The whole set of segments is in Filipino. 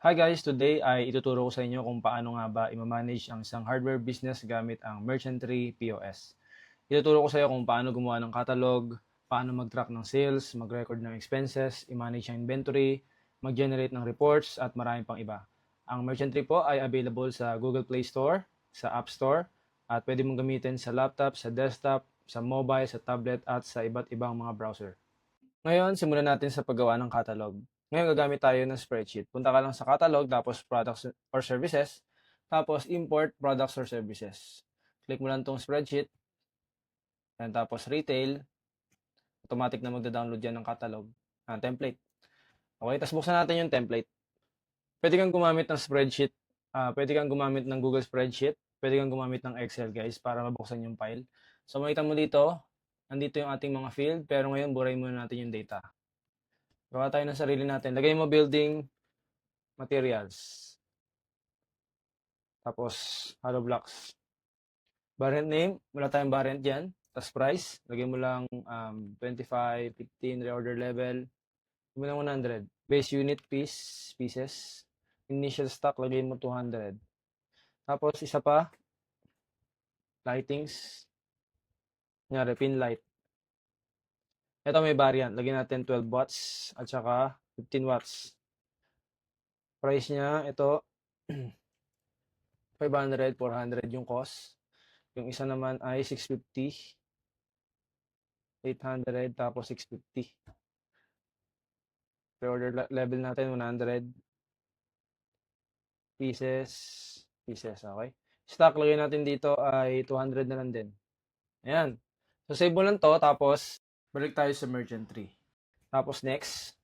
Hi guys, today ay ituturo ko sa inyo kung paano nga ba i-manage ang isang hardware business gamit ang Merchantry POS. Ituturo ko sa iyo kung paano gumawa ng catalog, paano mag-track ng sales, mag-record ng expenses, i-manage ang inventory, mag-generate ng reports at marami pang iba. Ang Merchantry po ay available sa Google Play Store, sa App Store, at pwede mong gamitin sa laptop, sa desktop, sa mobile, sa tablet at sa iba't ibang mga browser. Ngayon, simulan natin sa paggawa ng catalog. Ngayon, gagamit tayo ng spreadsheet. Punta ka lang sa catalog, tapos products or services, tapos import products or services. Click mo lang tong spreadsheet, and tapos retail, automatic na magda-download yan ng catalog, template. Okay, tapos buksan natin yung template. Pwede kang gumamit ng spreadsheet, pwede kang gumamit ng Google Spreadsheet, pwede kang gumamit ng Excel guys para mabuksan yung file. So makita mo dito, nandito yung ating mga field, pero ngayon burahin muna natin yung data. Gawa tayo ng sarili natin. Lagay mo building materials. Tapos, hollow blocks. Variant name, wala tayong variant dyan. Tapos price, lagay mo lang 25, 15, reorder level. Lagay mo lang 100. Base unit pieces. Initial stock, lagay mo 200. Tapos, isa pa, lightings. Kunyari, pin light. Ito may variant. Lagyan natin 12 watts at saka 15 watts. Price niya, ito, 500, 400 yung cost. Yung isa naman ay 650, 800, tapos 650. Pre-order level natin 100 pieces, okay? Stock lagay natin dito ay 200 na lang din. Ayan. So save mo lang to, tapos balik tayo sa merchantry. Tapos next,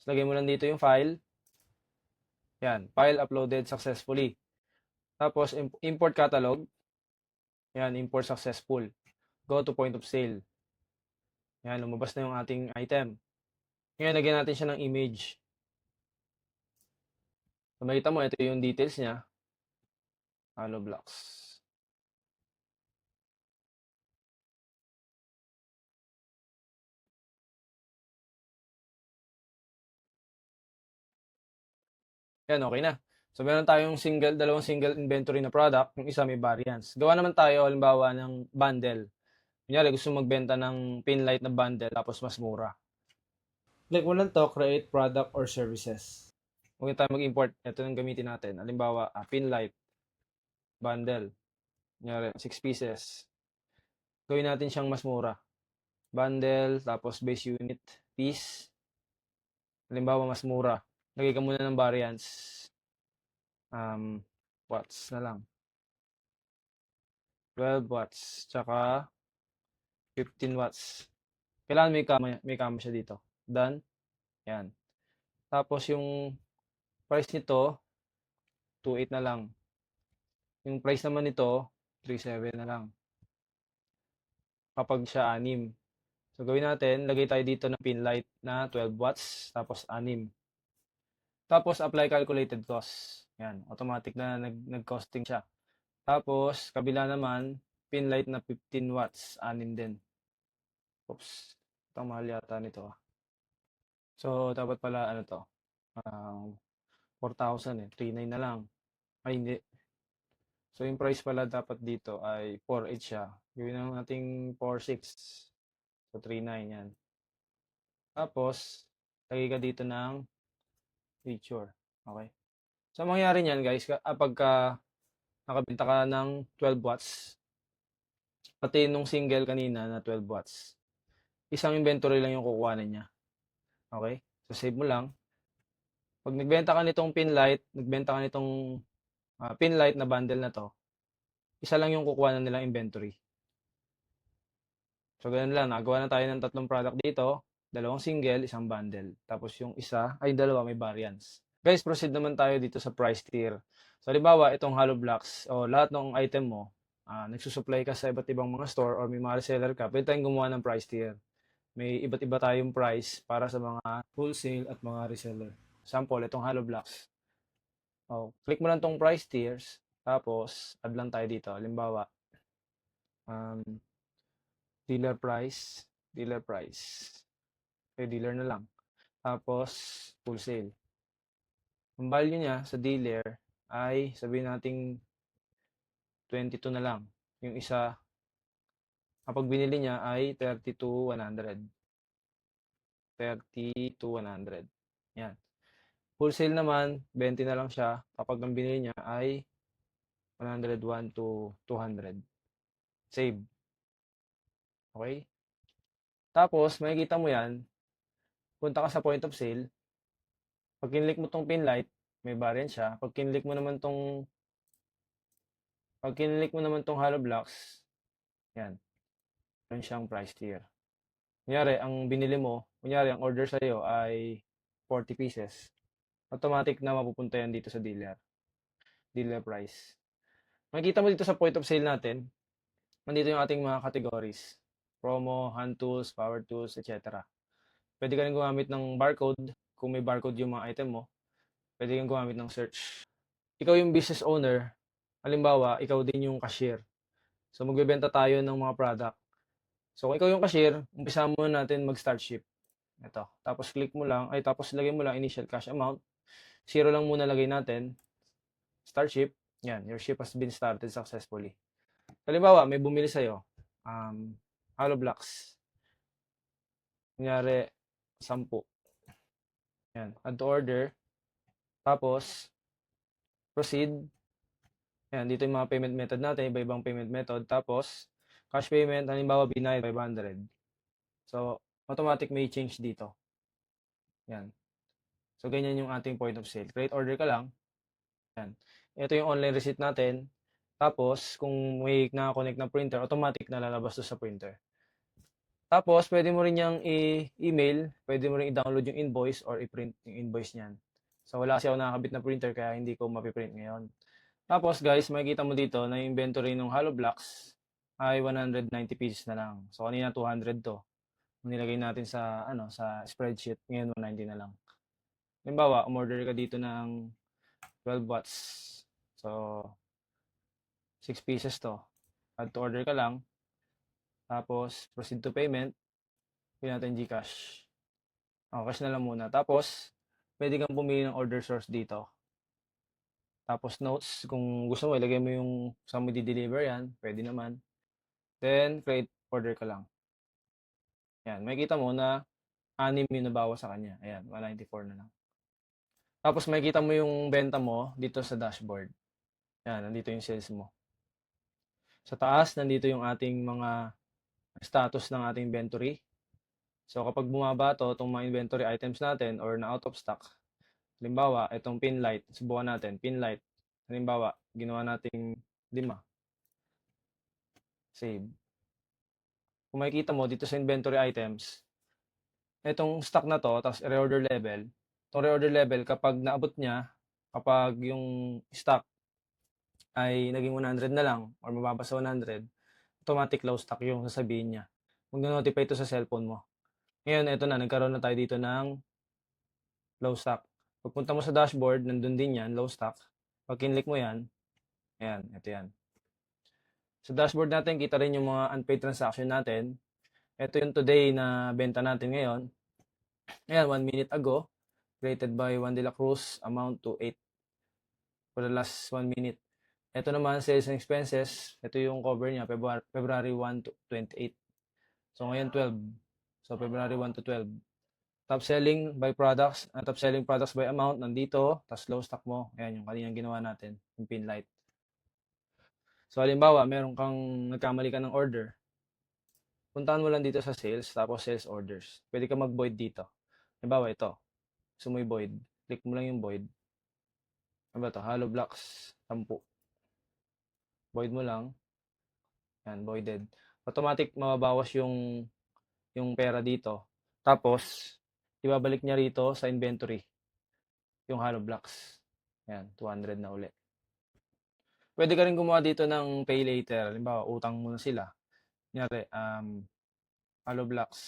lagay mo lang dito yung file. Yan, file uploaded successfully. Tapos import catalog. Yan, import successful. Go to point of sale. Yan, lumabas na yung ating item. Ngayon, lagyan natin siya ng image. So makita mo, ito yung details niya. Hollow blocks. Yan, okay na. So, meron tayong dalawang single inventory na product, yung isa may variance. Gawa naman tayo, halimbawa, ng bundle. Kunyari, gusto magbenta ng pin light na bundle, tapos mas mura. Click mo lang to, create product or services. Huwag tayo mag-import. Ito yung gamitin natin. Halimbawa, pin light bundle. Kunyari, 6 pieces. Gawin natin siyang mas mura. Bundle, tapos base unit, piece. Halimbawa, mas mura. Lagay ka muna ng variance. Watts na lang. 12 watts. Tsaka 15 watts. Kailangan may kama siya dito. Done. Yan. Tapos yung price nito, 2.8 na lang. Yung price naman nito, 3.7 na lang. Kapag siya 6. So gawin natin, lagay tayo dito ng pin light na 12 watts, tapos 6. Tapos apply calculated cost. Yan, automatic na nag-costing siya. Tapos kabila naman, pin light na 15 watts, 6 din. Oops. Ito mahal yata nito. So dapat pala ano to? 4,000 eh. 3,900 na lang. Ay, hindi. So, yung price pala dapat dito ay 4,800 siya. Gawin na nating 4,600. So, 3,900 yan. Tapos, lagay ka dito ng feature. Okay. So, mangyayari niyan guys, pagka nakabenta ka ng 12 watts, pati nung single kanina na 12 watts, isang inventory lang yung kukuhanin niya. Okay? So, save mo lang. Pag nagbenta ka nitong pin light, nagbenta ka nitong pin light na bundle na to, isa lang yung kukuha na nilang inventory. So, ganun lang. Nagawa na tayo ng 3 product dito. 2 single, isang bundle. Tapos yung isa, ay dalawa, may variance. Guys, proceed naman tayo dito sa price tier. So, halimbawa, itong hollow blocks o lahat ng item mo, nagsusupply ka sa iba't ibang mga store or may mga reseller ka, pwede tayong gumawa ng price tier. May iba't iba tayong price para sa mga wholesale at mga reseller. Sample, itong hollow blocks. Click mo lang tong price tiers. Tapos, add lang tayo dito. Halimbawa, um, dealer price. Okay, dealer na lang. Tapos, wholesale. Ang value niya sa dealer ay sabihin nating 22 na lang. Yung isa, kapag binili niya ay 30 to 100. 30 to 100. Yan. Wholesale naman, 20 na lang siya kapag ang binili niya ay 101 to 200. Save. Okay? Tapos, makikita mo yan, punta ka sa point of sale. Pag kinlik mo tong pin light, may variant siya. Pag kinlik mo naman tong hollow blocks, yan, meron siyang price tier. Kunyari, ang binili mo, kunyari, ang order sa'yo ay 40 pieces. Automatic na mapupunta yan dito sa dealer price. Makikita mo dito sa point of sale natin, nandito yung ating mga categories. Promo, hand tools, power tools, etc. Pwede ka rin gumamit ng barcode. Kung may barcode yung mga item mo, pwede kang gumamit ng search. Ikaw yung business owner. Halimbawa, ikaw din yung cashier. So, magbebenta tayo ng mga product. So, kung ikaw yung cashier, umpisa mo natin mag-start ship. Ito. Tapos, tapos lagay mo lang initial cash amount. 0 lang muna lagay natin. Start ship. Yan, your ship has been started successfully. Halimbawa, may bumili sa'yo. Hollow blocks. Kunyari, 10. Yan, add to order. Tapos, proceed. Yan, dito yung mga payment method natin, iba-ibang payment method. Tapos, cash payment, halimbawa, binayad 500. So, automatic may change dito. Yan. So, ganyan yung ating point of sale. Create order ka lang. Yan. Ito yung online receipt natin. Tapos, kung may na-connect na printer, automatic na lalabas to sa printer. Tapos, pwede mo rin niyang i-email, pwede mo rin i-download yung invoice or i-print yung invoice niyan. So, wala kasi ako nakakabit na printer kaya hindi ko mapiprint ngayon. Tapos, guys, makikita mo dito na yung inventory ng hollow blocks ay 190 pieces na lang. So, kanina 200 to. Nilagay natin sa spreadsheet, ngayon 190 na lang. Halimbawa, umorder ka dito ng 12 watts. So, 6 pieces to. Add to order ka lang. Tapos, proceed to payment. Pili natin Gcash. Cash na lang muna. Tapos, pwede kang pumili ng order source dito. Tapos, notes. Kung gusto mo, ilagay mo yung saan mo di-deliver yan. Pwede naman. Then, create order ka lang. Yan. Makikita mo na 6 yung nabawas sa kanya. Ayan, 194 na lang. Tapos, makikita mo yung benta mo dito sa dashboard. Yan, nandito yung sales mo. Sa taas, nandito yung ating mga status ng ating inventory. So, kapag bumaba to, itong mga inventory items natin or na out of stock, halimbawa, itong pin light, subukan natin, pin light. Halimbawa, ginawa nating 5. Save. Kung makikita mo dito sa inventory items, itong stock na to, tapos reorder level, itong reorder level, kapag naabot niya, kapag yung stock ay naging 100 na lang or mababa sa 100, automatic low stock yung sasabihin niya. Mag-notify ito sa cellphone mo. Ngayon, ito na, nagkaroon na tayo dito ng low stock. Pagpunta mo sa dashboard, nandun din yan, low stock. Pag kinlik mo yan, ayan, ito yan. Sa dashboard natin, kita rin yung mga unpaid transaction natin. Ito yung today na benta natin ngayon. Ayan, 1 minute ago, created by Juan de la Cruz, amount to 8 for the last 1 minute. Ito naman, sales and expenses. Ito yung cover niya, February 1 to 28. So, ngayon 12. So, February 1 to 12. Top selling by products, top selling products by amount, nandito. Tapos low stock mo. Ayan, yung kaninang ginawa natin, yung pin light. So, halimbawa, meron kang nagkamali ka ng order. Puntahan mo lang dito sa sales, tapos sales orders. Pwede ka mag-void dito. Halimbawa, ito. Gusto mo i-void. Click mo lang yung void. Ano ba ito? Hollow blocks, 10. Void mo lang. Yan, voided. Automatic mababawas yung pera dito. Tapos, ibabalik niya rito sa inventory. Yung hollow blocks. Yan, 200 na uli. Pwede ka rin gumawa dito ng pay later. Halimbawa, utang muna sila. Kunyari, hollow blocks,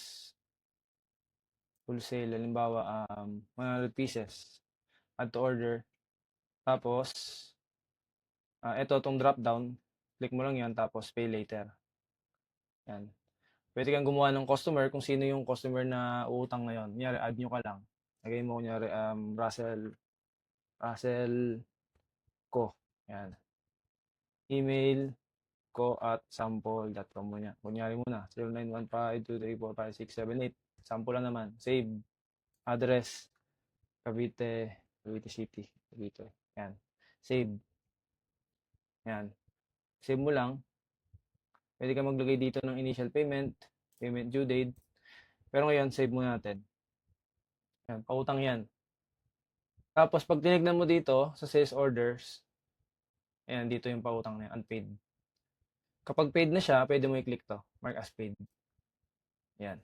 wholesale, halimbawa, 100 pieces. Add to order. Tapos, ito, itong drop down. Click mo lang yan, tapos pay later. Yan. Pwede kang gumawa ng customer kung sino yung customer na uutang ngayon. Kunyari, add nyo ka lang. Lagay mo, kunyari, Russell ko. Yan. Email ko at sample.com muna. Kunyari muna, 0915-234-5678. Sample lang naman. Save. Address. Cavite City. Cavite. Yan. Save. Yan. Save mo lang. Pwede ka maglagay dito ng initial payment, payment due date. Pero ngayon, save muna natin. Yan. Pautang yan. Tapos, pag tinignan mo dito sa sales orders, ayan, dito yung pautang na yan, unpaid. Kapag paid na siya, pwede mo i-click to. Mark as paid. Yan.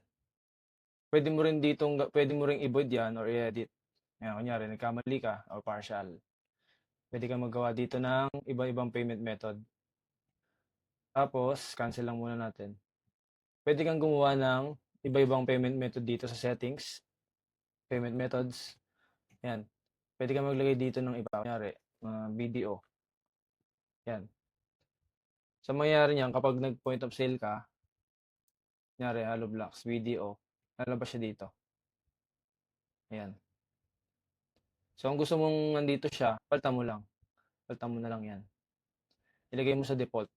Pwede mo rin pwede mo rin i-void yan or i-edit. Yan, kunyari, nagkamali ka or partial. Pwede kang magawa dito ng iba-ibang payment method. Tapos, cancel lang muna natin. Pwede kang gumawa ng iba-ibang payment method dito sa settings. Payment methods. Yan. Pwede kang maglagay dito ng iba. Kunyari, BDO. Yan. So, mangyayari niyan, kapag nag-point of sale ka, kunyari, Halo Blocks, BDO, lalabas siya dito. Ayan. So, kung gusto mong nandito siya, palitan mo lang. Palitan mo na lang yan. Ilagay mo sa default.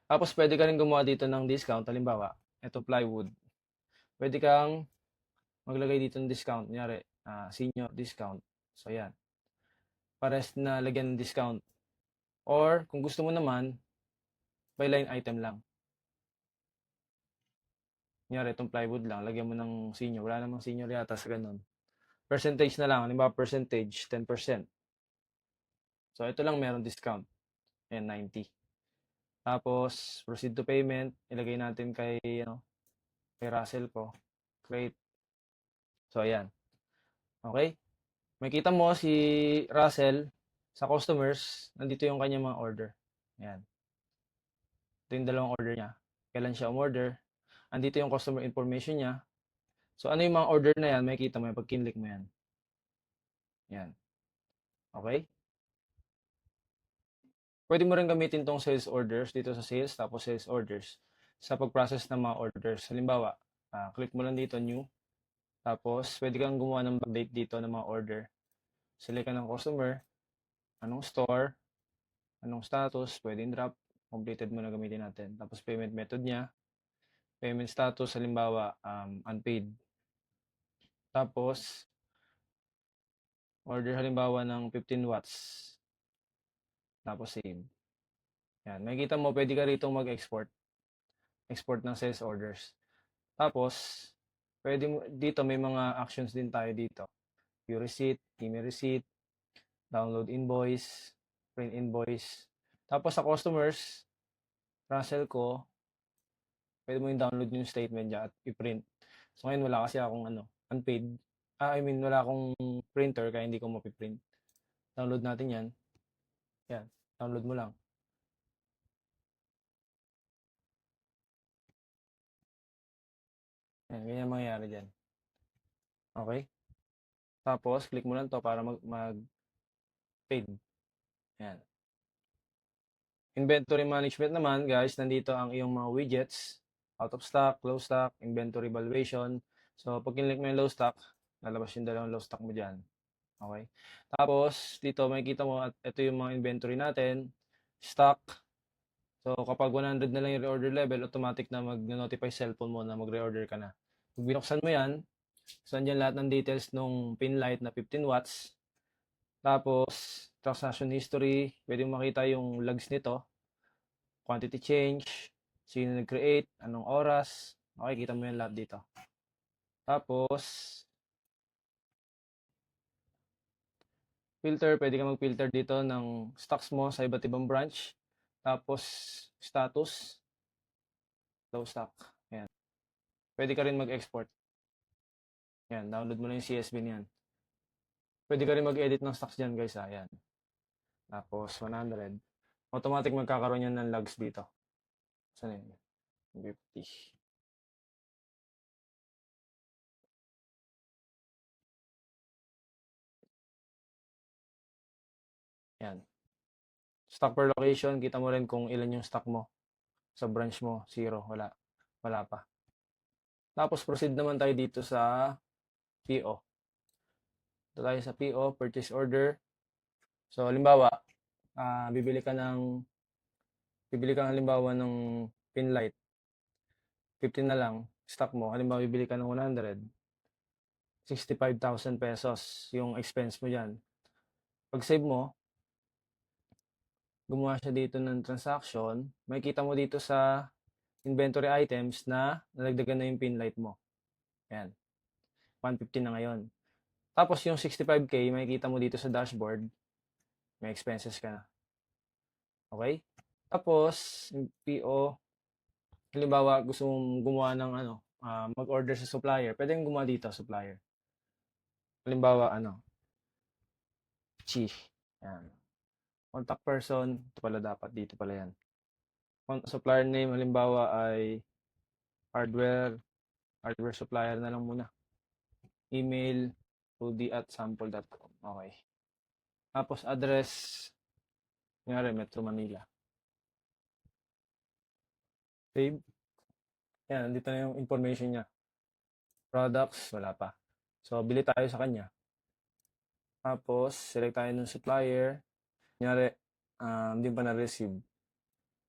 Tapos, pwede ka rin gumawa dito ng discount. Halimbawa, ito plywood. Pwede kang maglagay dito ng discount. Kunyari, senior discount. So, yan. Pares na lagyan ng discount. Or, kung gusto mo naman, by line item lang. Kunyari, itong plywood lang. Lagyan mo ng senior. Wala namang senior yata sa ganun. Percentage na lang. Halimbawa, percentage, 10%. So, ito lang meron discount. Ayan, 90. Tapos, proceed to payment. Ilagay natin kay Russell ko. Create. So, ayan. Okay? Makita mo si Russell sa customers. Nandito yung kanyang mga order. Ayan. Ito yung dalawang order niya. Kailan siya umorder. Andito yung customer information niya. So, ano yung mga order na yan? Makikita mo yan pag kinlik mo yan. Yan. Okay? Pwede mo rin gamitin tong sales orders dito sa sales, tapos sales orders sa pag-process ng mga orders. Halimbawa, click mo lang dito, new. Tapos, pwede kang gumawa ng backdate dito ng mga order. Select ka ng customer, anong store, anong status, pwedeng drop, completed mo na gamitin natin. Tapos, payment method niya, payment status, halimbawa, unpaid. Tapos, order halimbawa ng 15 watts. Tapos, save. Yan. Makikita mo, pwede ka rito mag-export. Export ng sales orders. Tapos, dito may mga actions din tayo dito. View receipt, email receipt, download invoice, print invoice. Tapos sa customers, Russell ko, pwede mo yung download yung statement niya at i-print. So ngayon wala kasi akong unpaid. Wala akong printer kaya hindi ko mapiprint. Download natin yan. Yan, download mo lang. Yan, ganyan mangyayari dyan. Okay? Tapos, click mo lang to para mag-paid. Yan. Inventory management naman, guys, nandito ang iyong mga widgets. Out of stock, low stock, inventory valuation. So, pag kinlik mo yung low stock, lalabas yung dalawang low stock mo dyan. Okay? Tapos, dito makikita mo at ito yung mga inventory natin. Stock. So, kapag 100 na lang yung reorder level, automatic na mag-notify cellphone mo na mag-reorder ka na. Pag binuksan mo yan, so andyan lahat ng details nung pin light na 15 watts. Tapos, transaction history, pwede mo makita yung logs nito. Quantity change, sino nag-create, anong oras. Okay, kita mo yan lahat dito. Tapos, filter, pwede ka mag-filter dito ng stocks mo sa iba't ibang branch. Tapos, status, low stock. Ayan. Pwede ka rin mag-export. Ayan, download mo na yung CSV niyan. Pwede ka rin mag-edit ng stocks dyan, guys. Ayan. Tapos, 100. Automatic magkakaroon yan ng logs dito. Saan yun? 50. Yan. Stock per location, kita mo rin kung ilan yung stock mo. Sa branch mo, 0. Wala. Wala pa. Tapos, proceed naman tayo dito sa PO. Ito tayo sa PO, purchase order. So, halimbawa, bibili ka halimbawa ng pin light, 15 na lang, stock mo. Halimbawa, bibili ka ng 100, 65,000 pesos yung expense mo dyan. Pag save mo, gumawa siya dito ng transaction, makikita mo dito sa inventory items na nalagdagan na yung pin light mo. Ayan, 150 na ngayon. Tapos yung 65K, makikita mo dito sa dashboard, may expenses ka na. Okay? Tapos, yung PO, halimbawa gusto mong gumawa ng mag-order sa supplier, pwede kang gumawa dito, supplier. Halimbawa, Chi. Ayan. Contact person, ito pala dapat, dito pala yan. Supplier name, halimbawa ay hardware supplier na lang muna. Email, rudy@sample.com. Okay. Tapos address, kunyari Metro Manila. Save. Yan, nandito na yung information niya. Products, wala pa. So, bili tayo sa kanya. Tapos, select tayo ng supplier. Kunyari, hindi pa na-receive.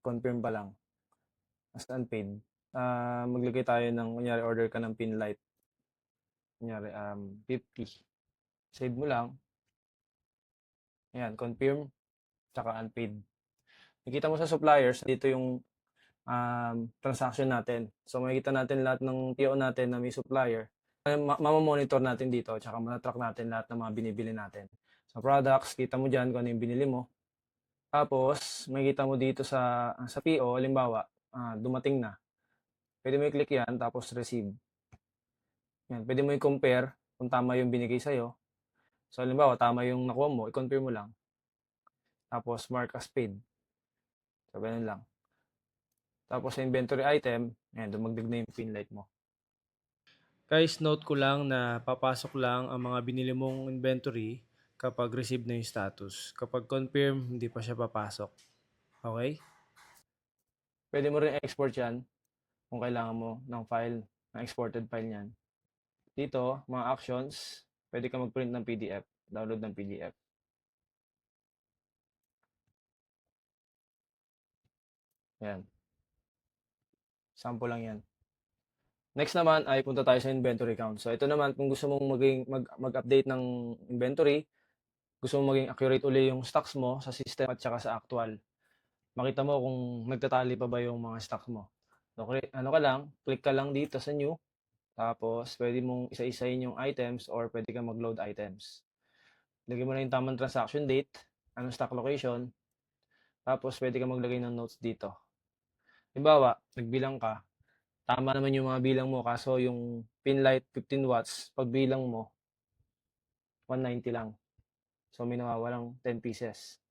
Confirm pa lang. As unpaid. Maglagay tayo ng, kunyari, order ka ng pin light. Kunyari, 50. Save mo lang. Ayan, confirm. Tsaka unpaid. Nakita mo sa suppliers, dito yung transaction natin. So, makikita natin lahat ng PO natin na may supplier. Mamamonitor natin dito, tsaka manatrack natin lahat ng mga binibili natin. Sa products, kita mo dyan kung ano yung binili mo. Tapos, makikita mo dito sa PO, halimbawa, dumating na. Pwede mo i-click yan, tapos receive. Yan, pwede mo i-compare kung tama yung binigay sa'yo. So, halimbawa, tama yung nakuha mo, i-confirm mo lang. Tapos, mark as paid. So, ganun lang. Tapos, sa inventory item, yan, dumagdag na yung pin light mo. Guys, note ko lang na papasok lang ang mga binili mong inventory kapag receive na yung status. Kapag confirm, hindi pa siya papasok. Okay? Pwede mo rin export yan kung kailangan mo ng file, ng exported file yan. Dito, mga actions, pwede ka mag-print ng PDF, download ng PDF. Yan. Sample lang yan. Next naman ay punta tayo sa inventory count. So ito naman, kung gusto mong mag-update ng inventory, gusto mong maging accurate uli yung stocks mo sa system at saka sa actual. Makita mo kung nagtatali pa ba yung mga stocks mo. So, ano ka lang, click ka lang dito sa new. Tapos, pwede mong isa-isahin yung items or pwede kang mag-load items. Lagay mo na yung tamang transaction date, anong stock location, tapos pwede kang maglagay ng notes dito. Halimbawa, nagbilang ka, tama naman yung mga bilang mo, kaso yung pin light 15 watts, pag bilang mo, 190 lang. So, may nawawalang 10 pieces.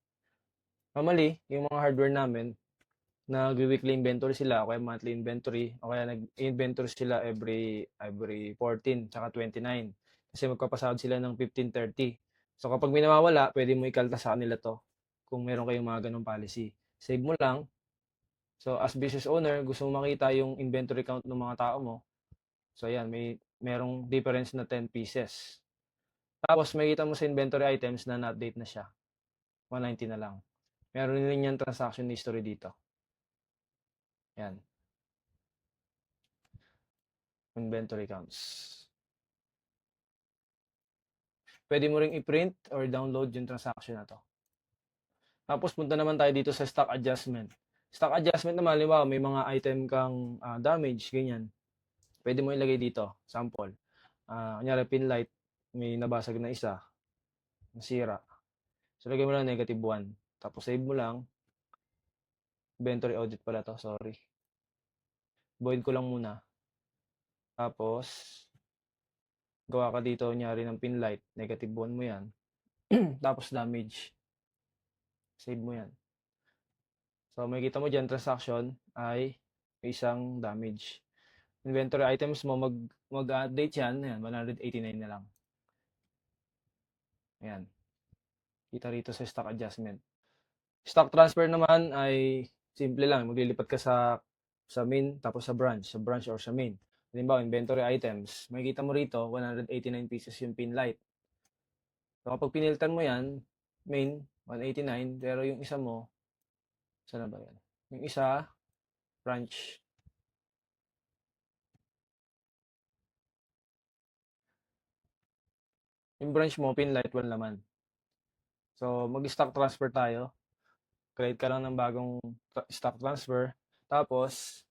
Normally, yung mga hardware namin, nag-weekly inventory sila, o kaya monthly inventory, o kaya nag-inventory sila every 14, tsaka 29. Kasi magpapasahod sila ng 15-30. So, kapag may nawawala, pwede mo ikalta sa kanila to kung meron kayong mga ganong policy. Save mo lang. So, as business owner, gusto mo makita yung inventory count ng mga tao mo. So, ayan, merong difference na 10 pieces. Tapos, makikita mo sa inventory items na na-update na siya. 190 na lang. Meron rin yan transaction history dito. Yan. Inventory counts. Pwede mo ring i-print or download yung transaction na to. Tapos punta naman tayo dito sa stock adjustment. Stock adjustment naman, halimbawa may mga item kang damage, ganyan. Pwede mo ilagay dito, sample. Kunyari pin light, may nabasag na isa, nasira. So lagay mo lang -1. Tapos save mo lang. Inventory audit pala to, sorry. Void ko lang muna. Tapos, gawa ka dito, kunyari ng pin light, -1 mo yan. Tapos damage. Save mo yan. So, makikita mo dyan, transaction ay isang damage. Inventory items mo, mag-update yan, 189 na lang. Ayan. Kita rito sa stock adjustment. Stock transfer naman ay simple lang. Maglilipat ka sa main, tapos sa branch or sa main. Halimbawa, inventory items. Makikita mo rito, 189 pieces yung pin light. So, kapag piniltan mo yan, main, 189, pero yung isa mo, saan na ba yan? Yung isa, branch. Yung branch mo, Pinlight, 1 laman. So, mag-stock transfer tayo. Create ka lang ng bagong stock transfer. Tapos,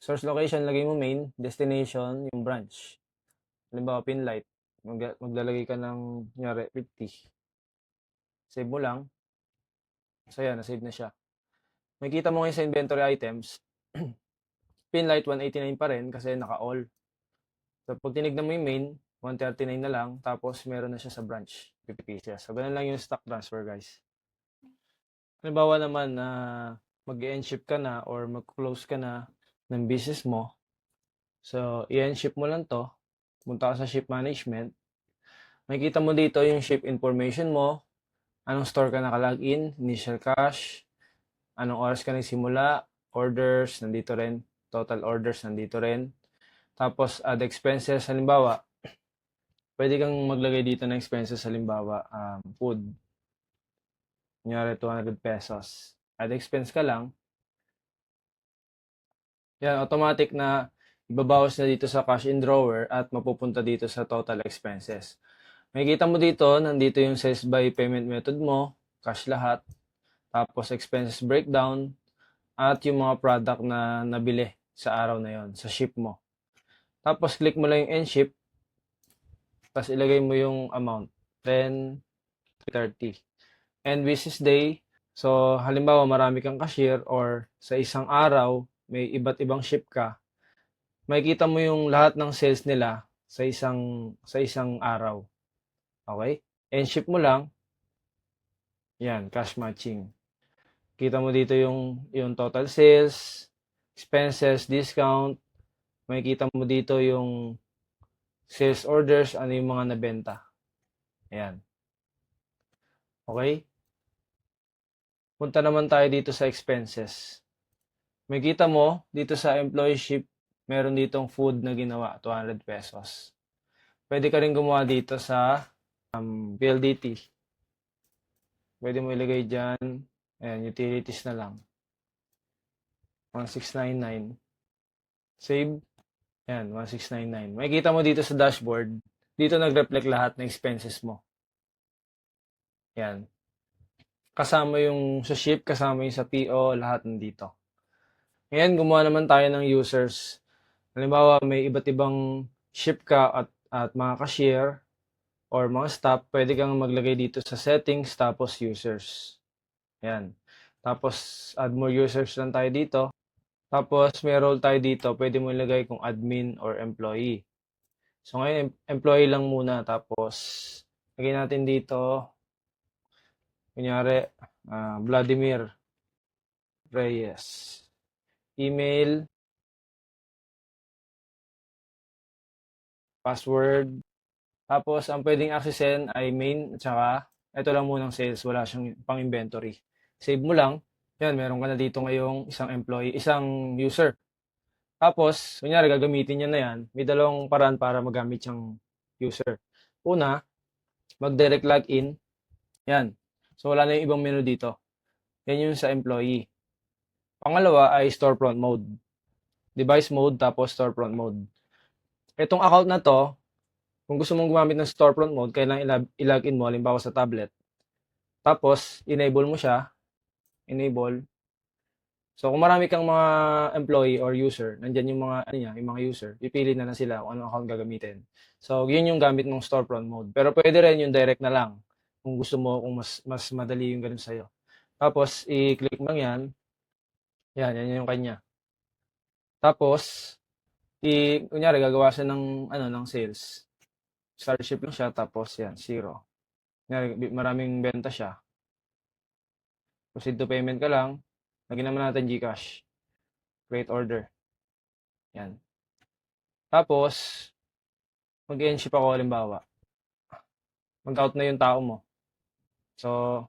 source location, lagay mo main, destination, yung branch. Halimbawa, Pinlight. Maglalagay ka ng, kunyari, 50. Save mo lang. So, yan, na-save na siya. Makikita mo ngayon sa inventory items, Pinlight 189 pa rin kasi naka-all. So, pag tinignan mo yung main, 139 na lang, tapos meron na siya sa branch, 50 pieces. So, ganun lang yung stock transfer, guys. Halimbawa naman na mag-end ship ka na or mag-close ka na ng business mo. So, i-end ship mo lang to. Punta ka sa ship management. Makikita mo dito yung ship information mo, anong store ka nakalagin, initial cash, anong oras ka nagsimula, orders, nandito rin, total orders, nandito rin. Tapos, add expenses, halimbawa, pwede kang maglagay dito ng expenses, halimbawa, food. Kunyari, 200 pesos. Add expense ka lang. Yan, automatic na ibabawas na dito sa cash in drawer at mapupunta dito sa total expenses. Makikita mo dito, nandito yung sales by payment method mo, cash lahat, tapos expenses breakdown, at yung mga product na nabili sa araw na yon sa ship mo. Tapos click mo lang yung end ship, tapos ilagay mo yung amount, 10, 30. And business day, so halimbawa marami kang cashier or sa isang araw, may iba't ibang ship ka, makikita mo yung lahat ng sales nila sa isang araw. Okay? End ship mo lang, yan, cash matching. Kita mo dito yung total sales, expenses, discount. Makikita mo dito yung sales orders, ano yung mga nabenta. Ayan. Okay? Punta naman tayo dito sa expenses. Makikita mo dito sa employee ship, meron ditong food na ginawa, 200 pesos. Pwede ka rin gumawa dito sa PLDT. Pwede mo ilagay dyan, ayan, utilities na lang. 1699. Save. Ayan, 1699. Makikita mo dito sa dashboard, dito nag-reflect lahat ng expenses mo. Ayan. Kasama yung sa ship, kasama yung sa PO, lahat nandito. Ngayon, gumawa naman tayo ng users. Halimbawa, may iba't ibang ship ka at mga cashier or mga staff, pwede kang maglagay dito sa settings, tapos users. Ayan. Tapos, add more users lang tayo dito. Tapos, may role tayo dito. Pwede mo ilagay kung admin or employee. So, ngayon, employee lang muna. Tapos, lagay natin dito, kunyari, Vladimir Reyes. Email, password. Tapos, ang pwedeng accessin ay main at saka ito lang munang sales. Wala siyang pang inventory. Save mo lang. Yan, meron ka na dito ngayong isang employee, isang user. Tapos, kunyari, gagamitin niya na yan. May dalawang paraan para magamit siyang user. Una, mag-direct login. Yan. So, wala na yung ibang menu dito. Yan yung sa employee. Pangalawa ay storefront mode. Device mode, tapos storefront mode. Itong account na to, kung gusto mong gumamit ng storefront mode, kailangan i-login mo, halimbawa sa tablet. Tapos, enable mo siya. Enable. So, kung marami kang mga employee or user, nandyan yung mga, yung mga user, pipili na sila kung anong account gagamitin. So, yun yung gamit ng storefront mode. Pero pwede rin yung direct na lang kung gusto mo, kung mas madali yung ganun sa'yo. Tapos, i-click mo lang yan. Yan yung kanya. Tapos, kunyari, gagawa siya ng sales. Starship lang siya, tapos yan, 0. Kunyari, maraming benta siya. Proceed to payment ka lang. Lagyan naman natin GCash. Create order. Yan. Tapos, mag-end ship ako, halimbawa. Mag-out na yung tao mo. So,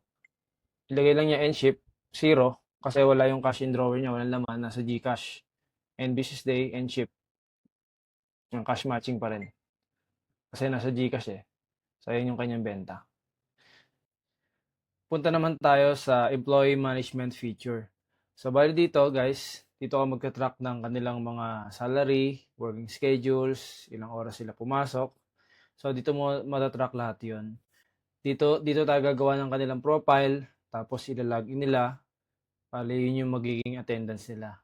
ilagay lang niya end ship, 0, kasi wala yung cash in drawer niya, walang laman, nasa GCash. And business day, end ship. Yung cash matching pa rin. Kasi nasa GCash eh. So, yun yung kanyang benta. Punta naman tayo sa employee management feature. So, bali dito guys, dito ka magka-track ng kanilang mga salary, working schedules, ilang oras sila pumasok. So, dito mo matatrack lahat yun. Dito tayo gagawa ng kanilang profile, tapos ilalagin nila, bali yun yung magiging attendance nila.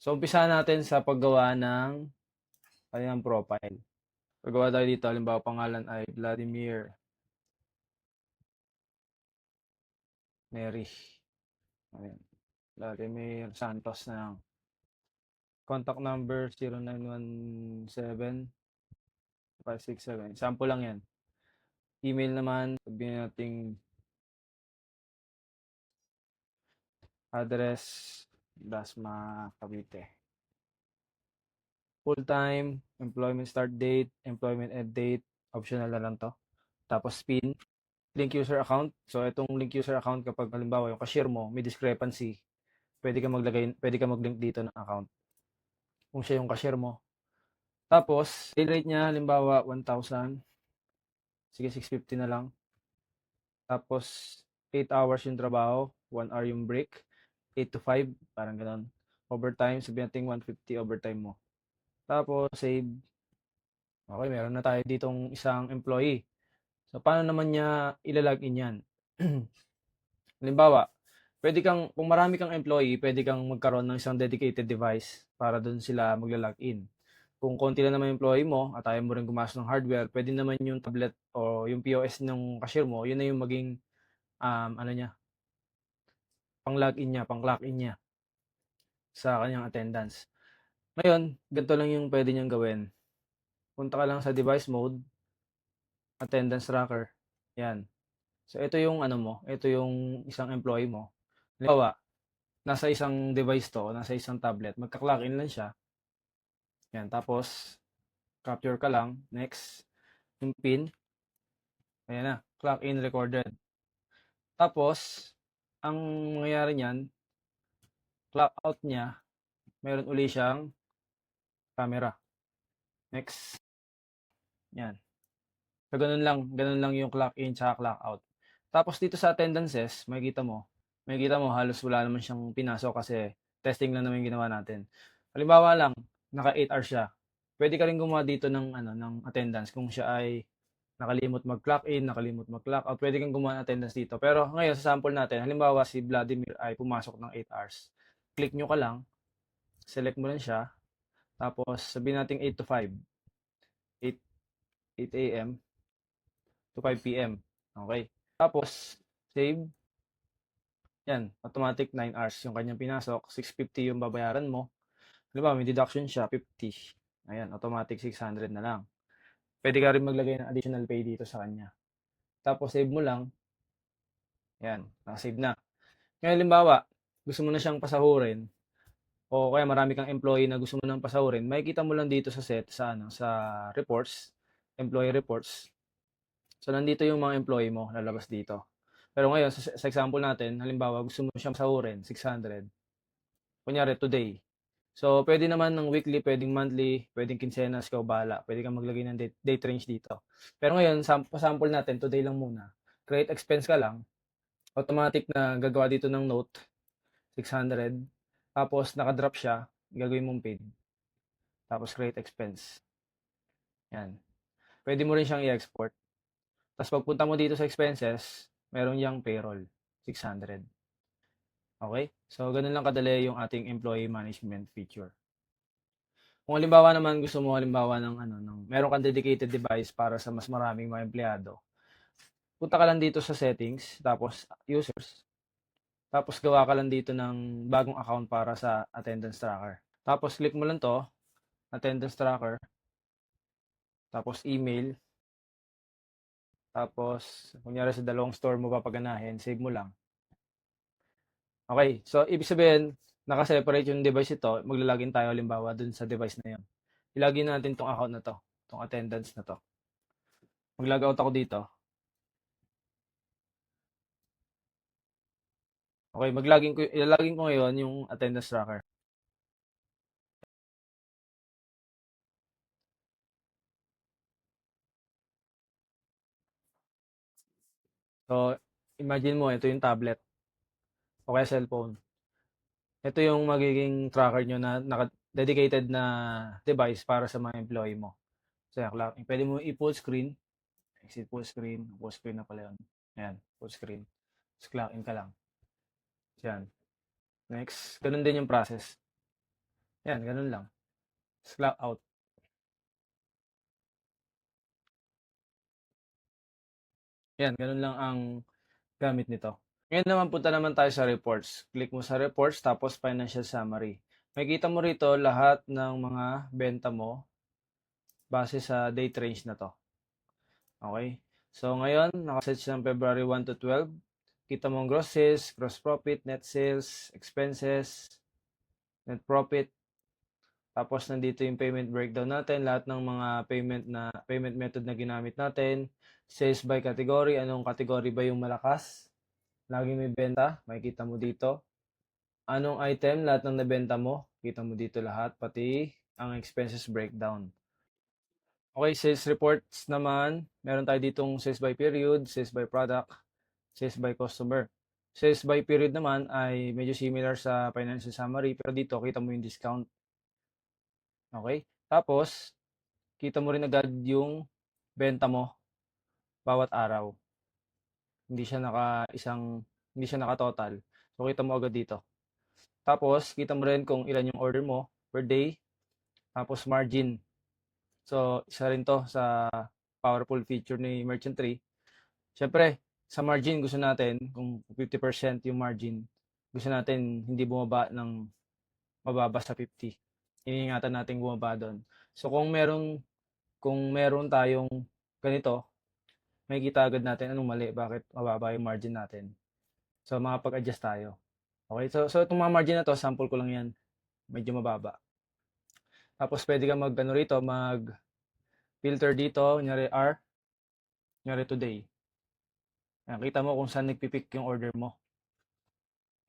So, umpisa natin sa paggawa ng kanilang profile. Paggawa tayo dito, halimbawa pangalan ay Vladimir Neri. Ayan. Vladimir Santos na lang. Contact number 0917-567. Sample lang yan. Email naman, sabihin natin address, Dasma, Cavite. Full-time, employment start date, employment end date, optional na lang to. Tapos PIN, link user account. So itong link user account kapag halimbawa yung cashier mo may discrepancy, pwede ka mag-link dito ng account kung siya yung cashier mo. Tapos, bill rate niya halimbawa 1,000. Sige, 650 na lang. Tapos 8 hours yung trabaho, 1 hour yung break, 8 to 5, parang gano'n. Overtime, sabihin natin 150 overtime mo. Tapos save. Okay, meron na tayo ditong isang employee. So, paano naman niya ila-login yan? Halimbawa, kung marami kang employee, pwede kang magkaroon ng isang dedicated device para doon sila magla-login. Kung konti lang naman yung employee mo at ayaw mo rin gumastos ng hardware, pwede naman yung tablet o yung POS ng cashier mo, yun na yung maging ano niya, pang-login niya, pang-clock in niya sa kanyang attendance. Ngayon, ganito lang yung pwede niyang gawin. Punta ka lang sa device mode, attendance tracker. Yan. So, ito yung ano mo, ito yung isang employee mo. Halimbawa, nasa isang device to, nasa isang tablet, magka-clock in lang siya. Yan, tapos, capture ka lang, next, yung pin, ayan na, clock in recorded. Tapos, ang mangyayari niyan, clock out niya, meron uli siyang camera. Next, yan. So, ganun lang yung clock in tsaka clock out. Tapos dito sa attendances, makikita mo halos wala naman siyang pinasok kasi testing lang naman yung ginawa natin. Halimbawa lang, naka 8 hours siya. Pwede ka rin gumawa dito ng ng attendance kung siya ay nakalimot mag-clock in, nakalimot mag-clock out. Pwede kang gumawa ng attendance dito. Pero ngayon sa sample natin, halimbawa si Vladimir ay pumasok ng 8 hours. Click nyo ka lang, select mo lang siya, tapos sabihin natin 8 to 5, 8, 8 a.m. to 5 p.m. Okay. Tapos, save. Yan, automatic 9 hours yung kanyang pinasok. 650 yung babayaran mo. Halimbawa, may deduction siya, 50. Ayan, automatic 600 na lang. Pwede ka rin maglagay ng additional pay dito sa kanya. Tapos, save mo lang. Yan, nakasave na. Ngayon, halimbawa, gusto mo na siyang pasahurin, o kaya marami kang employee na gusto mo nang pasahurin, makikita mo lang dito sa sa reports, employee reports. So, nandito yung mga employee mo, lalabas dito. Pero ngayon, sa example natin, halimbawa, gusto mo siyang sahurin, 600. Kunyari, today. So, pwede naman ng weekly, pwedeng monthly, pwedeng kinsenas, ikaw bahala. Pwede kang maglagay ng date range dito. Pero ngayon, sample natin, today lang muna. Create expense ka lang. Automatic na gagawa dito ng note, 600. Tapos, nakadrop siya, gagawin mong paid. Tapos, create expense. Yan. Pwede mo rin siyang i-export. Tapos pagpunta mo dito sa expenses, meron yang payroll, 600. Okay? So, ganun lang kadali yung ating employee management feature. Kung halimbawa naman gusto mo halimbawa meron kang dedicated device para sa mas maraming mga empleyado. Punta ka lang dito sa settings, tapos users, tapos gawa ka lang dito ng bagong account para sa attendance tracker. Tapos click mo lang to, attendance tracker, tapos email, tapos kunyari sa dalawang store mo papaganahin, save mo lang. Okay, so ibig sabihin, naka-separate yung device ito, maglalagin tayo halimbawa dun sa device na yun. Ilagin natin tong account na to, tong attendance na to. Mag-log out ako dito. Okay, ilalagin ko ngayon yung attendance tracker. So, Imagine mo, ito yung tablet o kaya cellphone. Ito yung magiging tracker nyo na dedicated na device para sa mga employee mo. So, yan, pwede mo i-full screen. Exit full screen. Full screen na pala yun. Ayan, full screen. Tapos clock in ka lang. Yan. Next, ganun din yung process. Yan, ganun lang. Tapos clock out. Yan, ganun lang ang gamit nito. Ngayon naman punta naman tayo sa reports. Click mo sa reports tapos financial summary. Makikita mo rito lahat ng mga benta mo base sa date range na to. Okay? So ngayon, nakaset siya ng February 1 to 12. Kita mo ang gross sales, gross profit, net sales, expenses, net profit. Tapos nandito yung payment breakdown natin, lahat ng mga payment method na ginamit natin, sales by category, anong category ba yung malakas? Lagi may benta, makikita mo dito. Anong item, lahat ng nabenta mo, kita mo dito lahat, pati ang expenses breakdown. Okay, sales reports naman, meron tayo ditong sales by period, sales by product, sales by customer. Sales by period naman ay medyo similar sa financial summary, pero dito kita mo yung discount. Okay? Tapos, kita mo rin agad yung benta mo bawat araw. Hindi siya naka-total. So, kita mo agad dito. Tapos, kita mo rin kung ilan yung order mo per day. Tapos, margin. So, isa rin to sa powerful feature ni Merchant Tree. Siyempre, sa margin, gusto natin, kung 50% yung margin, gusto natin hindi bumaba ng mababa sa 50. Iniingatan natin bumaba doon. So, kung meron tayong ganito, makikita agad natin anong mali, bakit mababa yung margin natin. So, makapag-adjust tayo. Okay, so itong mga margin na to, sample ko lang yan. Medyo mababa. Tapos, pwede ka mag-filter dito, kunyari R, kunyari today. Nakita mo kung saan nagpipick yung order mo.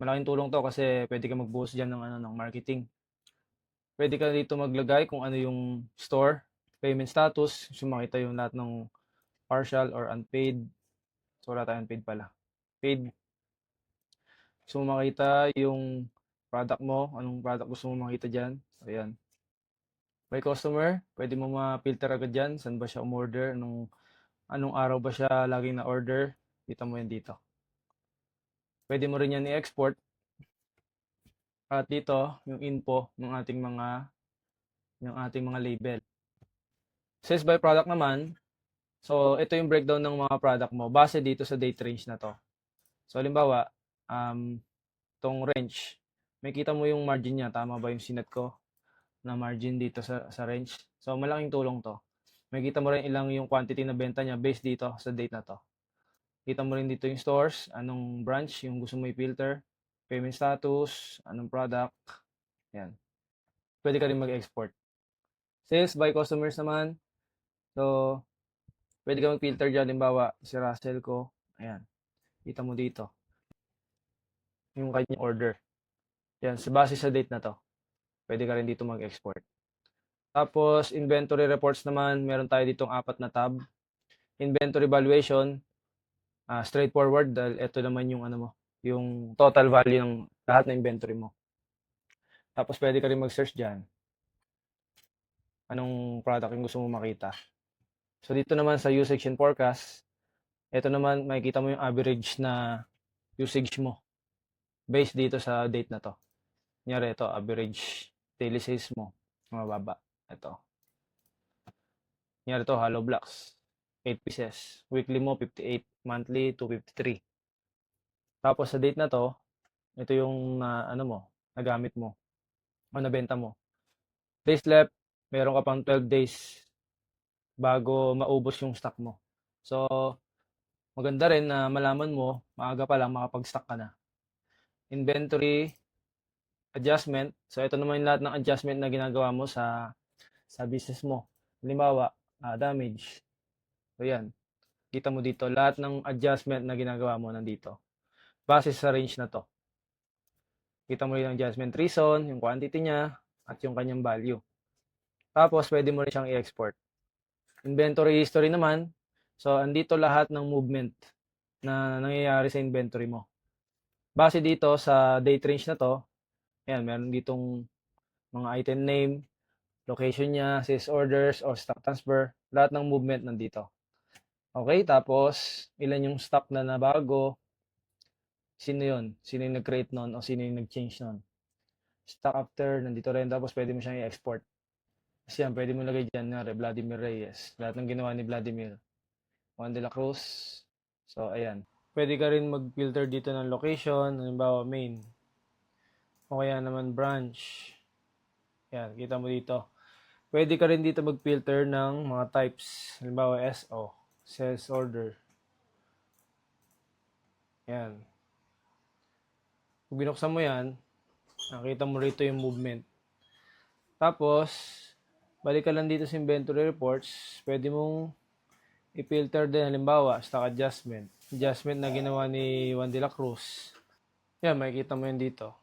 Malaking tulong to kasi pwede ka mag-boost dyan ng marketing. Pwede ka dito maglagay kung ano yung store, payment status, gusto makita yung lahat ng partial or unpaid. So, wala tayong unpaid pala. Paid. Gusto mo makita yung product mo, anong product gusto mo makita dyan. Ayan. By customer, pwede mo ma-filter agad dyan. Saan ba siya umorder, anong araw ba siya laging na-order. Kita mo yan dito. Pwede mo rin yan i-export. At dito, yung info ng ating mga label. Sales by product naman, so ito yung breakdown ng mga product mo base dito sa date range na to. So halimbawa, tong range, makita mo yung margin niya, tama ba yung sinet ko na margin dito sa range? So malaking tulong to. Makita mo rin ilang yung quantity na benta niya based dito sa date na to. Kita mo rin dito yung stores, anong branch yung gusto mo i-filter, payment status, anong product. Yan. Pwede ka rin mag-export. Sales by customers naman. So, pwede ka mag-filter dyan. Halimbawa, si Russell ko. Ayan. Kita mo dito. Yung kanyang order. Yan. Sa base sa date na to. Pwede ka rin dito mag-export. Tapos, inventory reports naman. Meron tayo ditong 4 na tab. Inventory valuation. Straightforward. Dahil ito naman yung yung total value ng lahat ng inventory mo. Tapos, pwede ka rin mag-search dyan. Anong product yung gusto mo makita. So, dito naman sa usage and forecast, ito naman, makikita mo yung average na usage mo based dito sa date na to. Kunyari ito, average daily sales mo, mababa. Ito. Kunyari ito, hollow blocks, 8 pieces. Weekly mo, 58. Monthly, 253. Tapos sa date na to, ito yung nagamit mo, o nabenta mo. Days left, meron ka pang 12 days bago maubos yung stock mo. So, maganda rin na malaman mo, maaga pa lang makapag-stock ka na. Inventory adjustment. So, ito naman yung lahat ng adjustment na ginagawa mo sa business mo. Halimbawa, damage. So, yan. Kita mo dito, lahat ng adjustment na ginagawa mo nandito. Base sa range na to. Kita mo rin ang adjustment reason, yung quantity niya, at yung kanyang value. Tapos, pwede mo rin siyang i-export. Inventory history naman. So, andito lahat ng movement na nangyayari sa inventory mo. Base dito sa date range na to, ayan, meron ditong mga item name, location niya, sales orders, or stock transfer, lahat ng movement nandito. Okay, tapos ilan yung stock na nabago, sino yun, sino yung nag-create nun, o sino yung nag-change nun. Stock after, nandito rin, tapos pwede mo siyang i-export. Kasi yan, pwede mo lagay dyan, Vladimir Reyes, lahat ng ginawa ni Vladimir. Juan de la Cruz. So, ayan. Pwede ka rin mag-filter dito ng location, halimbawa main. O kaya naman branch. Ayan, kita mo dito. Pwede ka rin dito mag-filter ng mga types. Halimbawa SO, sales order. Ayan. Kung binuksan mo yan, nakita mo rito yung movement. Tapos, balik ka lang dito sa inventory reports. Pwede mong i-filter din halimbawa stock adjustment. Adjustment na ginawa ni Juan de la Cruz. Yan, makikita mo yan dito.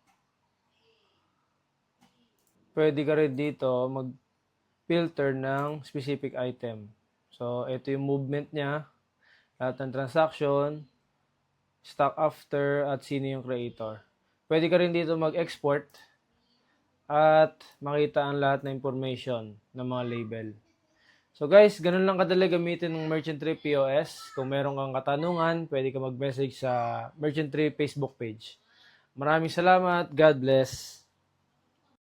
Pwede ka rin dito mag-filter ng specific item. So, ito yung movement niya, lahat ng transaction, stock after, at sino yung creator. Pwede ka rin dito mag-export at makita ang lahat ng information ng mga label. So guys, ganun lang kadali gamitin ng Merchant Tree POS. Kung meron kang katanungan, pwede ka mag-message sa Merchant Tree Facebook page. Maraming salamat. God bless.